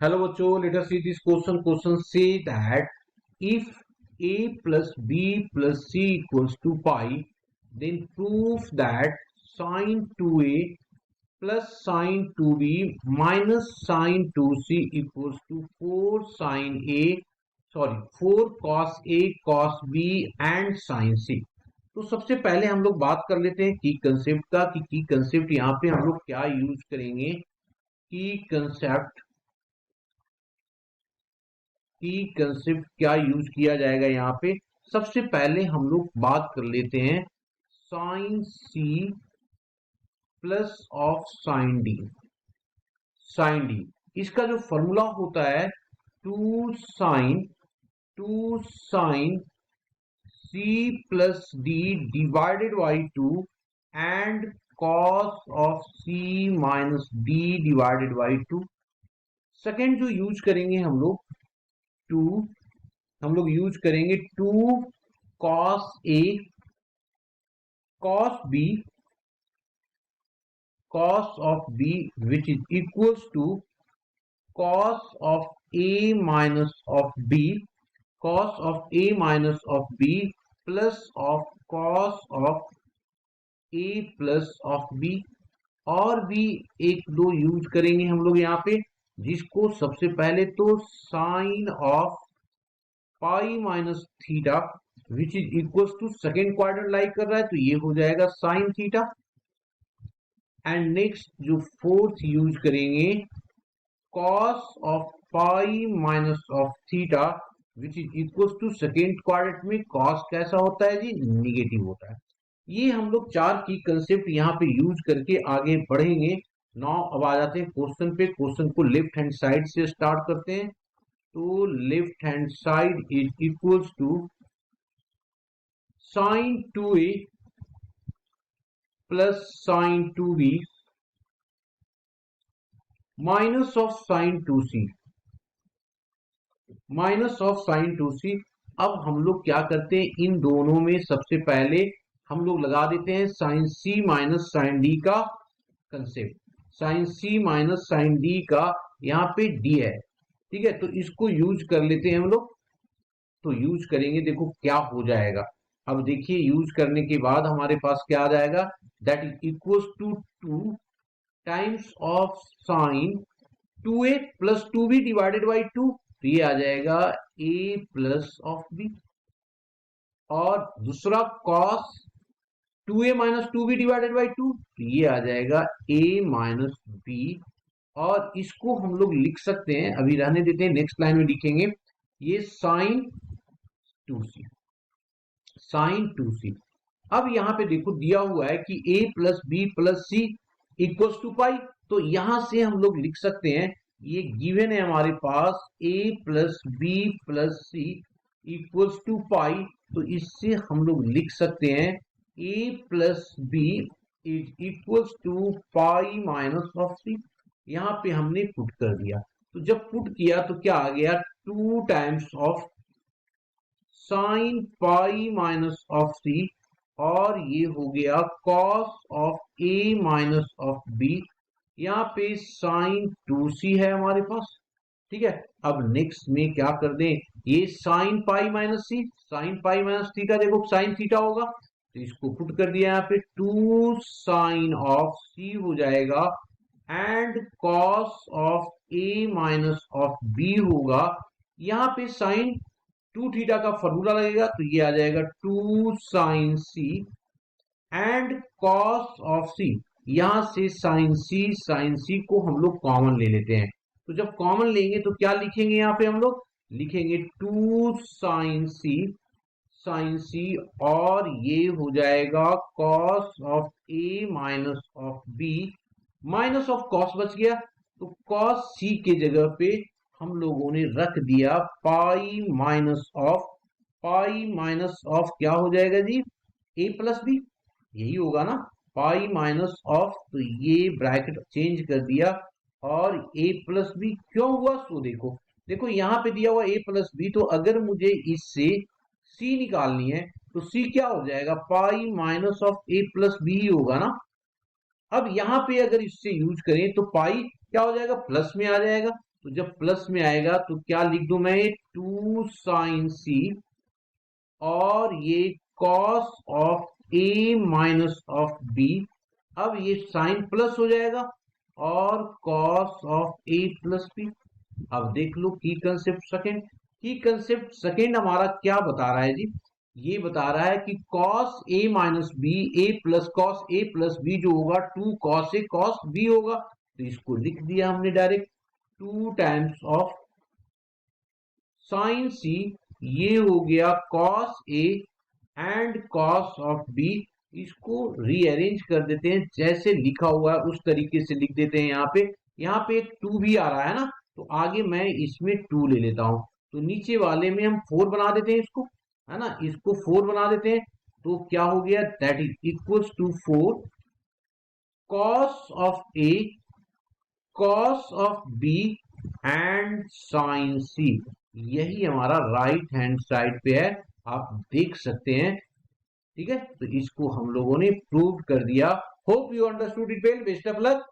Hello बच्चों, let us see this question. Question say that if a plus b plus c equals to pi, then prove that sine 2a plus sine 2b minus sine 2c equals to 4 cos a cos b and sin c. तो सबसे पहले हम लोग बात कर लेते हैं की कंसेप्ट का कि की कंसेप्ट यहाँ पे हम लोग क्या यूज करेंगे. की कंसेप्ट क्या यूज किया जाएगा यहाँ पे. सबसे पहले हम लोग बात कर लेते हैं sine C plus of sine D. इसका जो फॉर्मूला होता है two sine C plus D divided by 2 and cos of C minus D divided by 2. Second जो यूज करेंगे टू हम लोग यूज करेंगे 2 cos a cos b cos of b which is equals to cos of a minus of b cos of a minus of b plus of cos of a plus of b. और भी एक दो use करेंगे हम लोग यहाँ पे, जिसको सबसे पहले तो sine of pi minus theta which is equals to second quadrant like कर रहा है तो ये हो जाएगा साइन थीटा. एंड नेक्स्ट जो फोर्थ यूज करेंगे cos of pi minus of theta which is equals to second quadrant में कॉस कैसा होता है जी, निगेटिव होता है. ये हम लोग चार की कंसेप्ट यहाँ पे यूज करके आगे बढ़ेंगे. नाउ अब आ जाते हैं क्वेश्चन पे. क्वेश्चन को लेफ्ट हैंड साइड से स्टार्ट करते हैं. तो left hand side is equals to sine 2a plus sine 2b minus of sine 2c. अब हम लोग क्या करते हैं, इन दोनों में सबसे पहले हम लोग लगा देते हैं sine c minus sine d का concept. Sine c minus sine d का यहाँ पे d है, ठीक है. तो इसको यूज कर लेते हैं हम लोग. तो यूज करेंगे, देखो क्या हो जाएगा. अब देखिए यूज करने के बाद हमारे पास क्या आ जाएगा, that is equals to 2 times of sine 2a plus 2b divided by 2. तो ये आ जाएगा a प्लस ऑफ b. और दूसरा cos 2a minus 2b divided by 2. तो ये आ जाएगा a माइनस b. और इसको हम लोग लिख सकते हैं, अभी रहने देते हैं, नेक्स्ट लाइन में लिखेंगे ये साइन 2c. अब यहाँ पे देखो दिया हुआ है कि a plus B plus C equals to pi. तो यहां से हम लोग लिख सकते हैं, ये गिवन है हमारे पास a plus B plus C equals to pi. तो इससे हम लोग लिख सकते हैं a plus B is equals to pi minus of C. यहाँ पे हमने पुट कर दिया. तो जब पुट किया तो क्या आ गया, 2 times of sine pi minus of C. और ये हो गया cos of A minus of B. यहाँ पे साइन 2c है हमारे पास, ठीक है. अब नेक्स्ट में क्या कर दें, ये साइन पाई माइनस थीटा, देखो साइन थीटा होगा तो इसको पुट कर दिया. यहाँ पे 2 साइन ऑफ c हो जाएगा and cos of a minus of b होगा. यहाँ पे साइन 2 थीटा का फॉर्मूला लगेगा तो ये आ जाएगा 2 sine c and cos of c. यहां से साइन c को हम लोग कॉमन ले लेते हैं. तो जब कॉमन लेंगे तो क्या लिखेंगे, यहाँ पे हम लोग लिखेंगे 2 साइन c और ये हो जाएगा cos of a minus of b. Minus of cos बच गया तो कॉस c के जगह पे हम लोगों ने रख दिया पाई माइनस ऑफ क्या हो जाएगा जी, a प्लस बी. यही होगा ना, पाई माइनस ऑफ. तो ये ब्रैकेट चेंज कर दिया और a प्लस बी क्यों हुआ. सो देखो यहाँ पे दिया हुआ a प्लस बी. तो अगर मुझे इससे c निकालनी है तो c क्या हो जाएगा, pi minus of a plus B ही होगा ना. अब यहाँ पे अगर इससे यूज करें तो पाई क्या हो जाएगा, प्लस में आ जाएगा. तो जब प्लस में आएगा तो क्या लिख दूं मैं, 2 साइन सी, और ये cos of A minus of B. अब ये साइन प्लस हो जाएगा और cos of A plus B. अब देख लो की कंसेप्ट सेकंड। की कंसेप्ट सेकंड हमारा क्या बता रहा है जी, ये बता रहा है कि cos A minus B, A plus cos A plus B जो होगा 2 कॉस ए कॉस बी होगा। तो इसको लिख दिया हमने direct, 2 times of sine C, ये हो गया cos A and cos of B. इसको रीअरेंज कर देते हैं, जैसे लिखा हुआ है उस तरीके से लिख देते हैं। यहाँ पे एक 2 भी आ रहा है ना, तो आगे मैं इसमें 2 ले लेता हूं। तो नीचे वाले में हम 4 बना देते हैं इसको, है ना, इसको 4 बना देते हैं। तो क्या हो गया, that is equals to 4 cos of A cos of B and sine C. यही हमारा राइट हैंड साइड पे है, आप देख सकते हैं। ठीक है, तो इसको हम लोगों ने प्रूव कर दिया। Hope you understood it well, best of luck.